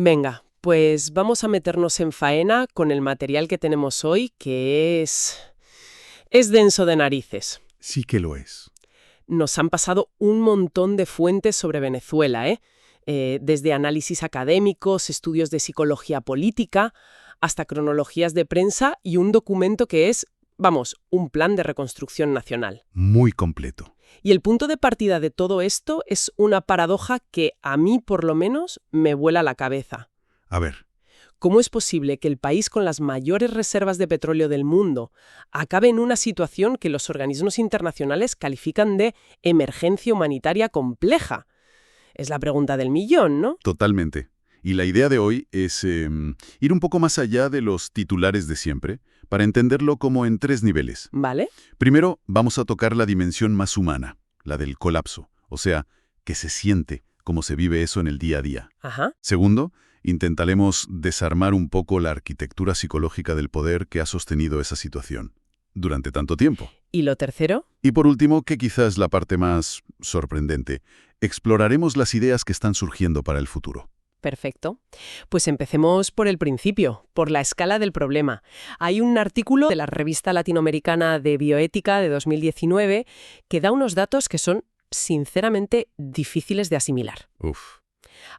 Venga, pues vamos a meternos en faena con el material que tenemos hoy, que es denso de narices. Sí que lo es. Nos han pasado un montón de fuentes sobre Venezuela, ¿eh? Desde análisis académicos, estudios de psicología política, hasta cronologías de prensa y un documento que es, vamos, un plan de reconstrucción nacional. Muy completo. Y el punto de partida de todo esto es una paradoja que a mí, por lo menos, me vuela la cabeza. A ver, ¿Cómo es posible que el país con las mayores reservas de petróleo del mundo acabe en una situación que los organismos internacionales califican de emergencia humanitaria compleja? Es la pregunta del millón, ¿no? totalmente. Y la idea de hoy es ir un poco más allá de los titulares de siempre, para entenderlo como en 3 niveles. ¿Vale? Primero, vamos a tocar la dimensión más humana, la del colapso, o sea, que se siente, cómo se vive eso en el día a día. Ajá. Segundo, intentaremos desarmar un poco la arquitectura psicológica del poder que ha sostenido esa situación durante tanto tiempo. ¿Y lo tercero? Y por último, que quizás es la parte más sorprendente, exploraremos las ideas que están surgiendo para el futuro. Perfecto. Pues empecemos por el principio, por la escala del problema. Hay un artículo de la revista latinoamericana de bioética de 2019 que da unos datos que son, sinceramente, difíciles de asimilar. Uf,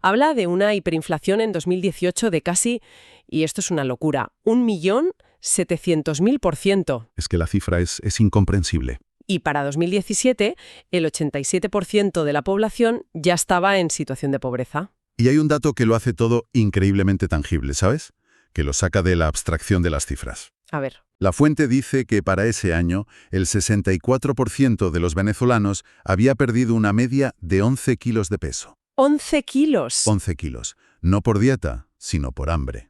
Habla de una hiperinflación en 2018 de casi, y esto es una locura, 1.700.000%. es que la cifra es incomprensible. Y para 2017, el 87% de la población ya estaba en situación de pobreza. Y hay un dato que lo hace todo increíblemente tangible, ¿sabes? Que lo saca de la abstracción de las cifras. A ver. La fuente dice que para ese año el 64% de los venezolanos había perdido una media de 11 kilos de peso. 11 kilos. 11 kilos. No por dieta, sino por hambre.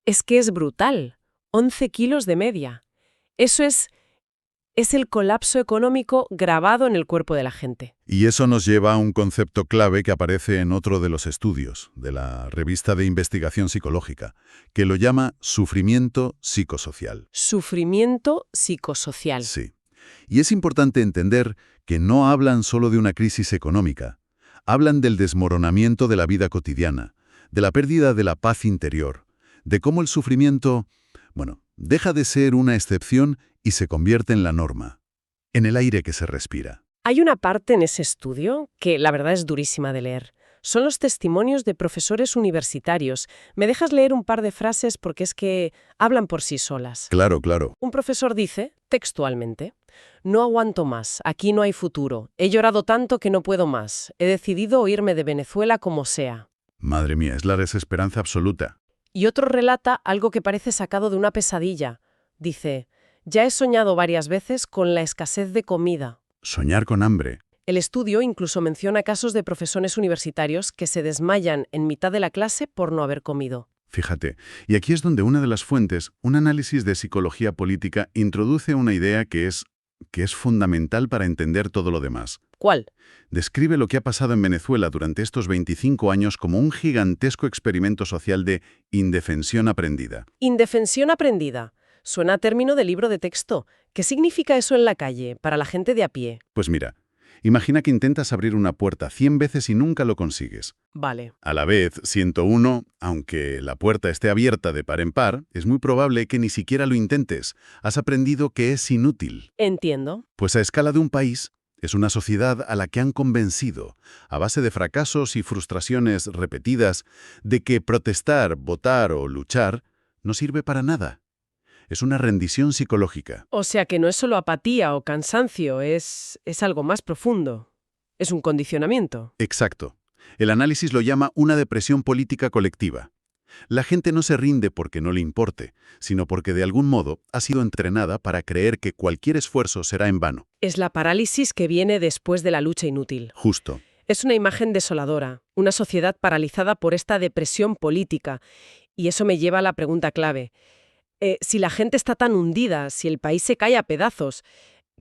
Es que es brutal. 11 kilos de media. Eso es el colapso económico grabado en el cuerpo de la gente. Y eso nos lleva a un concepto clave que aparece en otro de los estudios, de la revista de investigación psicológica, que lo llama sufrimiento psicosocial. Sufrimiento psicosocial. Sí. Y es importante entender que no hablan solo de una crisis económica. Hablan del desmoronamiento de la vida cotidiana, de la pérdida de la paz interior, de cómo el sufrimiento, deja de ser una excepción y se convierte en la norma, en el aire que se respira. Hay una parte en ese estudio que la verdad es durísima de leer. Son los testimonios de profesores universitarios. ¿Me dejas leer un par de frases porque es que hablan por sí solas? Claro, claro. Un profesor dice, textualmente, «No aguanto más, aquí no hay futuro. He llorado tanto que no puedo más. He decidido irme de Venezuela como sea». Madre mía, es la desesperanza absoluta. Y otro relata algo que parece sacado de una pesadilla. Dice, «Ya he soñado varias veces con la escasez de comida». Soñar con hambre. El estudio incluso menciona casos de profesores universitarios que se desmayan en mitad de la clase por no haber comido. Fíjate, y aquí es donde una de las fuentes, un análisis de psicología política, introduce una idea que es fundamental para entender todo lo demás. ¿Cuál? Describe lo que ha pasado en Venezuela durante estos 25 años como un gigantesco experimento social de indefensión aprendida. Indefensión aprendida. Suena a término de libro de texto. ¿Qué significa eso en la calle, para la gente de a pie? Pues mira, imagina que intentas abrir una puerta 100 veces y nunca lo consigues. Vale. A la vez, 101, aunque la puerta esté abierta de par en par, es muy probable que ni siquiera lo intentes. Has aprendido que es inútil. Entiendo. Pues a escala de un país, es una sociedad a la que han convencido, a base de fracasos y frustraciones repetidas, de que protestar, votar o luchar no sirve para nada. Es una rendición psicológica. O sea que no es solo apatía o cansancio, es algo más profundo. Es un condicionamiento. Exacto. El análisis lo llama una depresión política colectiva. La gente no se rinde porque no le importe, sino porque de algún modo ha sido entrenada para creer que cualquier esfuerzo será en vano. Es la parálisis que viene después de la lucha inútil. Justo. Es una imagen desoladora, una sociedad paralizada por esta depresión política. Y eso me lleva a la pregunta clave. Si la gente está tan hundida, si el país se cae a pedazos,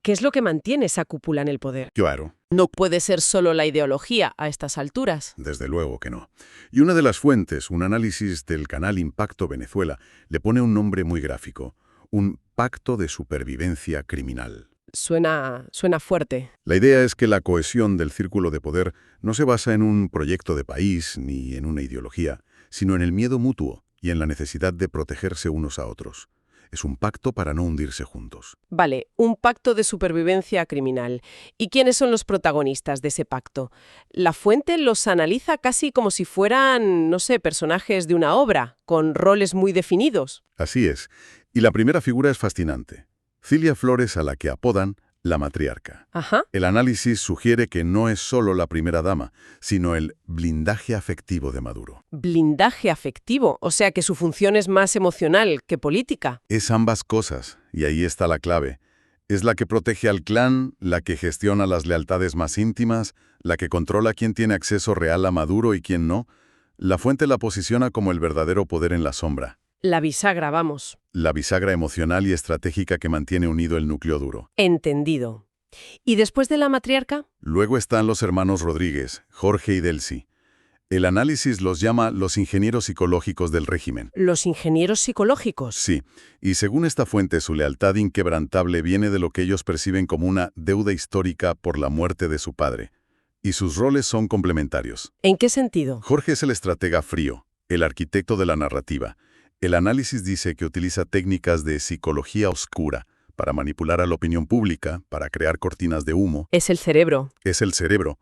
¿qué es lo que mantiene esa cúpula en el poder? Claro. No puede ser solo la ideología a estas alturas. Desde luego que no. Y una de las fuentes, un análisis del canal Impacto Venezuela, le pone un nombre muy gráfico, un pacto de supervivencia criminal. Suena fuerte. La idea es que la cohesión del círculo de poder no se basa en un proyecto de país ni en una ideología, sino en el miedo mutuo y en la necesidad de protegerse unos a otros. Es un pacto para no hundirse juntos. Vale, un pacto de supervivencia criminal. ¿Y quiénes son los protagonistas de ese pacto? La fuente los analiza casi como si fueran, no sé, personajes de una obra, con roles muy definidos. Así es. Y la primera figura es fascinante. Cilia Flores, a la que apodan la matriarca. Ajá. El análisis sugiere que no es solo la primera dama, sino el blindaje afectivo de Maduro. Blindaje afectivo, o sea que su función es más emocional que política. Es ambas cosas, y ahí está la clave. Es la que protege al clan, la que gestiona las lealtades más íntimas, la que controla quién tiene acceso real a Maduro y quién no. La fuente la posiciona como el verdadero poder en la sombra. La bisagra, vamos. La bisagra emocional y estratégica que mantiene unido el núcleo duro. Entendido. ¿Y después de la matriarca? Luego están los hermanos Rodríguez, Jorge y Delcy. El análisis los llama los ingenieros psicológicos del régimen. Los ingenieros psicológicos. Sí, y según esta fuente, su lealtad inquebrantable viene de lo que ellos perciben como una deuda histórica por la muerte de su padre. Y sus roles son complementarios. ¿En qué sentido? Jorge es el estratega frío, el arquitecto de la narrativa. El análisis dice que utiliza técnicas de psicología oscura para manipular a la opinión pública, para crear cortinas de humo. Es el cerebro. Es el cerebro.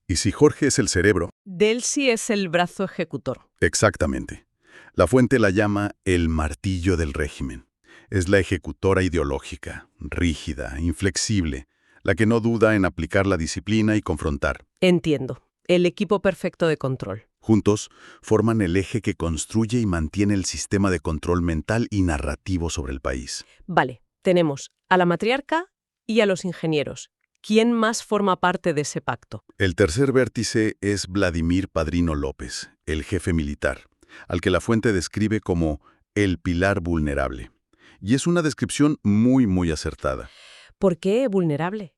Y si Jorge es el cerebro... Delcy es el brazo ejecutor. Exactamente. La fuente la llama el martillo del régimen. Es la ejecutora ideológica, rígida, inflexible, la que no duda en aplicar la disciplina y confrontar. Entiendo. El equipo perfecto de control. Juntos, forman el eje que construye y mantiene el sistema de control mental y narrativo sobre el país. Vale, tenemos a la matriarca y a los ingenieros. ¿Quién más forma parte de ese pacto? El tercer vértice es Vladimir Padrino López, el jefe militar, al que la fuente describe como el pilar vulnerable. Y es una descripción muy acertada. ¿Por qué vulnerable?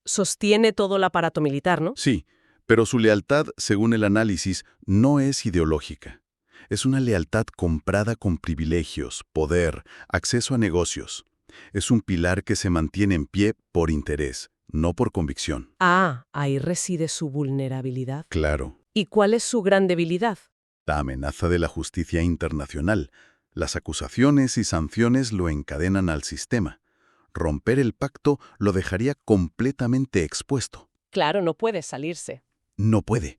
Sostiene todo el aparato militar, ¿no? Sí, pero su lealtad, según el análisis, no es ideológica. Es una lealtad comprada con privilegios, poder, acceso a negocios. Es un pilar que se mantiene en pie por interés, no por convicción. Ah, ahí reside su vulnerabilidad. Claro. ¿Y cuál es su gran debilidad? La amenaza de la justicia internacional. Las acusaciones y sanciones lo encadenan al sistema. Romper el pacto lo dejaría completamente expuesto. Claro, no puede salirse. No puede.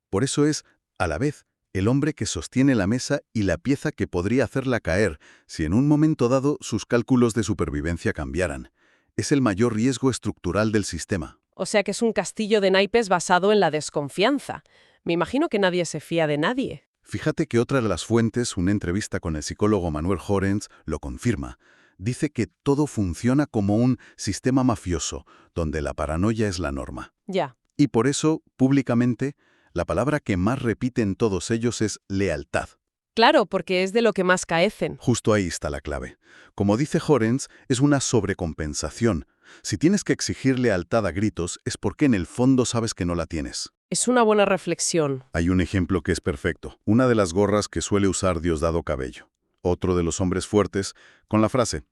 Por eso es, a la vez, el hombre que sostiene la mesa y la pieza que podría hacerla caer si en un momento dado sus cálculos de supervivencia cambiaran. Es el mayor riesgo estructural del sistema. O sea que es un castillo de naipes basado en la desconfianza. Me imagino que nadie se fía de nadie. Fíjate que otra de las fuentes, una entrevista con el psicólogo Manuel Jorens, lo confirma. Dice que todo funciona como un sistema mafioso, donde la paranoia es la norma. Ya. Y por eso, públicamente, la palabra que más repiten todos ellos es lealtad. Claro, porque es de lo que más caecen. Justo ahí está la clave. Como dice Jorens, es una sobrecompensación. Si tienes que exigir lealtad a gritos, es porque en el fondo sabes que no la tienes. Es una buena reflexión. Hay un ejemplo que es perfecto. Una de las gorras que suele usar Diosdado Cabello. Otro de los hombres fuertes, con la frase,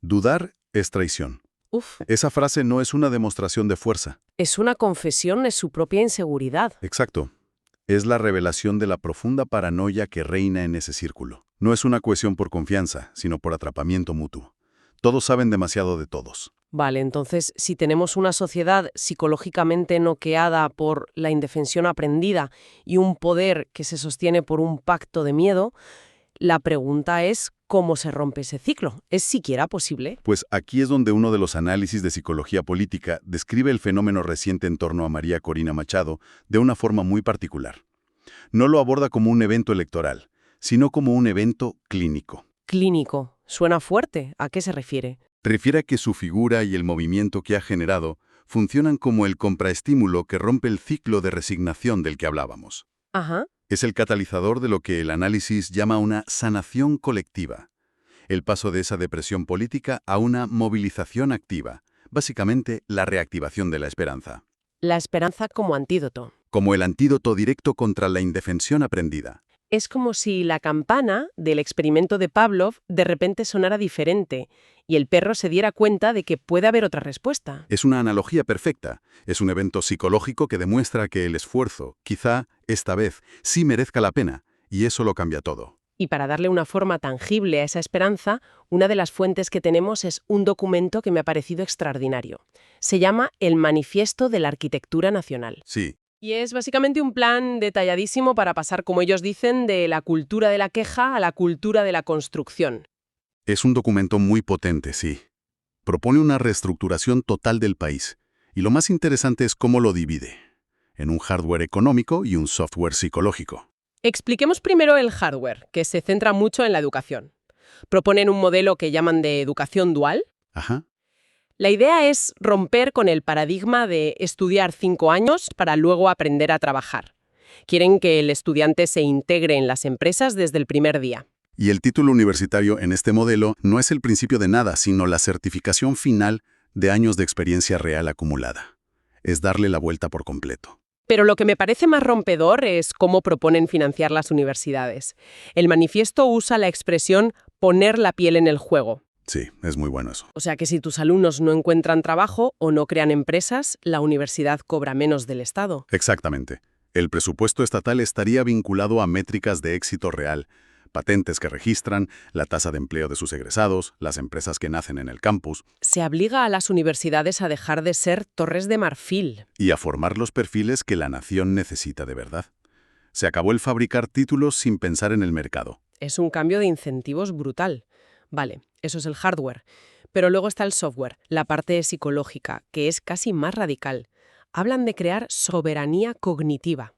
dudar es traición. Uf, Esa frase no es una demostración de fuerza. es una confesión de su propia inseguridad. Exacto. Es la revelación de la profunda paranoia que reina en ese círculo. No es una cohesión por confianza, sino por atrapamiento mutuo. Todos saben demasiado de todos. Vale, entonces, si tenemos una sociedad psicológicamente noqueada por la indefensión aprendida y un poder que se sostiene por un pacto de miedo, la pregunta es ¿cómo se rompe ese ciclo? ¿Es siquiera posible? Pues aquí es donde uno de los análisis de psicología política describe el fenómeno reciente en torno a María Corina Machado de una forma muy particular. No lo aborda como un evento electoral, sino como un evento clínico. Clínico. Suena fuerte. ¿A qué se refiere? Refiere a que su figura y el movimiento que ha generado funcionan como el contraestímulo que rompe el ciclo de resignación del que hablábamos. Ajá. Es el catalizador de lo que el análisis llama una sanación colectiva. El paso de esa depresión política a una movilización activa. Básicamente, la reactivación de la esperanza. La esperanza como antídoto. Como el antídoto directo contra la indefensión aprendida. Es como si la campana del experimento de Pavlov de repente sonara diferente y el perro se diera cuenta de que puede haber otra respuesta. Es una analogía perfecta. Es un evento psicológico que demuestra que el esfuerzo, quizá, esta vez, sí merezca la pena, y eso lo cambia todo. Y para darle una forma tangible a esa esperanza, una de las fuentes que tenemos es un documento que me ha parecido extraordinario. Se llama el Manifiesto de la Arquitectura Nacional. Sí, Y es básicamente un plan detalladísimo para pasar, como ellos dicen, de la cultura de la queja a la cultura de la construcción. es un documento muy potente, sí. Propone una reestructuración total del país, y lo más interesante es cómo lo divide, en un hardware económico y un software psicológico. Expliquemos primero el hardware, que se centra mucho en la educación. Proponen un modelo que llaman de educación dual. Ajá. La idea es romper con el paradigma de estudiar 5 años para luego aprender a trabajar. Quieren que el estudiante se integre en las empresas desde el primer día. Y el título universitario en este modelo no es el principio de nada, sino la certificación final de años de experiencia real acumulada. Es darle la vuelta por completo. Pero lo que me parece más rompedor es cómo proponen financiar las universidades. El manifiesto usa la expresión poner la piel en el juego. Sí, es muy bueno eso. O sea que si tus alumnos no encuentran trabajo o no crean empresas, la universidad cobra menos del Estado. Exactamente. El presupuesto estatal estaría vinculado a métricas de éxito real, patentes que registran, la tasa de empleo de sus egresados, las empresas que nacen en el campus, Se obliga a las universidades a dejar de ser torres de marfil. y a formar los perfiles que la nación necesita de verdad. Se acabó el fabricar títulos sin pensar en el mercado. Es un cambio de incentivos brutal. Vale, eso es el hardware. Pero luego está el software, la parte psicológica, que es casi más radical. Hablan de crear soberanía cognitiva.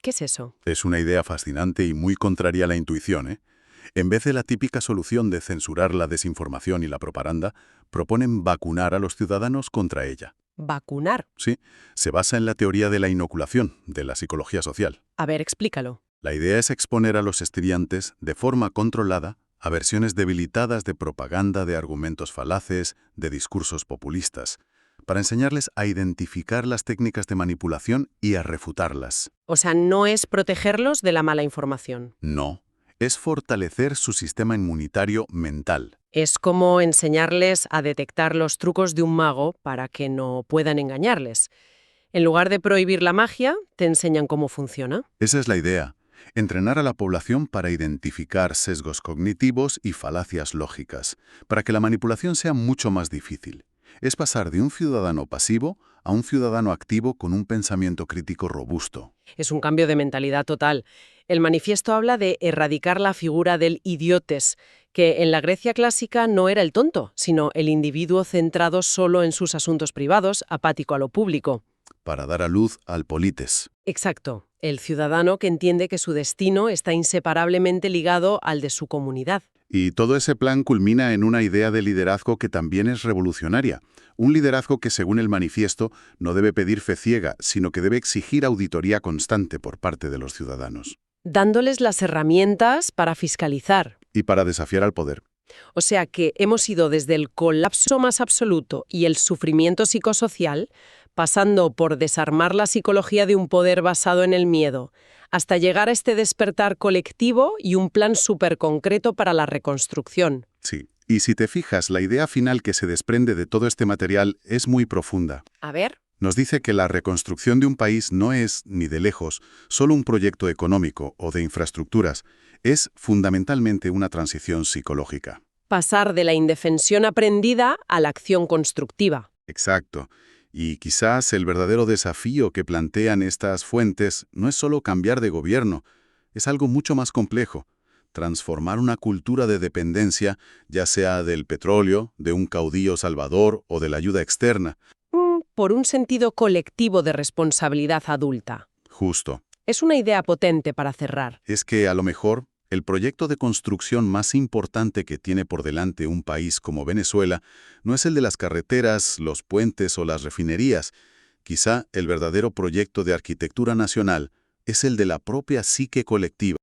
¿Qué es eso? Es una idea fascinante y muy contraria a la intuición, ¿eh? En vez de la típica solución de censurar la desinformación y la propaganda, proponen vacunar a los ciudadanos contra ella. Vacunar. Sí, se basa en la teoría de la inoculación, de la psicología social. A ver, explícalo. La idea es exponer a los estudiantes, de forma controlada, a versiones debilitadas de propaganda, de argumentos falaces, de discursos populistas, para enseñarles a identificar las técnicas de manipulación y a refutarlas. O sea, no es protegerlos de la mala información. No, es fortalecer su sistema inmunitario mental. Es como enseñarles a detectar los trucos de un mago para que no puedan engañarles. En lugar de prohibir la magia, te enseñan cómo funciona. Esa es la idea. Entrenar a la población para identificar sesgos cognitivos y falacias lógicas, para que la manipulación sea mucho más difícil. Es pasar de un ciudadano pasivo a un ciudadano activo con un pensamiento crítico robusto. Es un cambio de mentalidad total. El manifiesto habla de erradicar la figura del idiotes, que en la Grecia clásica no era el tonto, sino el individuo centrado solo en sus asuntos privados, apático a lo público. Para dar a luz al polites. Exacto, el ciudadano que entiende que su destino está inseparablemente ligado al de su comunidad. Y todo ese plan culmina en una idea de liderazgo que también es revolucionaria. Un liderazgo que, según el manifiesto, no debe pedir fe ciega, sino que debe exigir auditoría constante por parte de los ciudadanos. Dándoles las herramientas para fiscalizar. Y para desafiar al poder. O sea que hemos ido desde el colapso más absoluto y el sufrimiento psicosocial, pasando por desarmar la psicología de un poder basado en el miedo, hasta llegar a este despertar colectivo y un plan súper concreto para la reconstrucción. Sí. Y si te fijas, la idea final que se desprende de todo este material es muy profunda. A ver. Nos dice que la reconstrucción de un país no es, ni de lejos, solo un proyecto económico o de infraestructuras. Es fundamentalmente una transición psicológica. Pasar de la indefensión aprendida a la acción constructiva. Exacto. Y quizás el verdadero desafío que plantean estas fuentes no es solo cambiar de gobierno, es algo mucho más complejo. Transformar una cultura de dependencia, ya sea del petróleo, de un caudillo salvador o de la ayuda externa. Por un sentido colectivo de responsabilidad adulta. Justo. Es una idea potente para cerrar. Es que a lo mejor el proyecto de construcción más importante que tiene por delante un país como Venezuela no es el de las carreteras, los puentes o las refinerías. Quizá el verdadero proyecto de arquitectura nacional es el de la propia psique colectiva.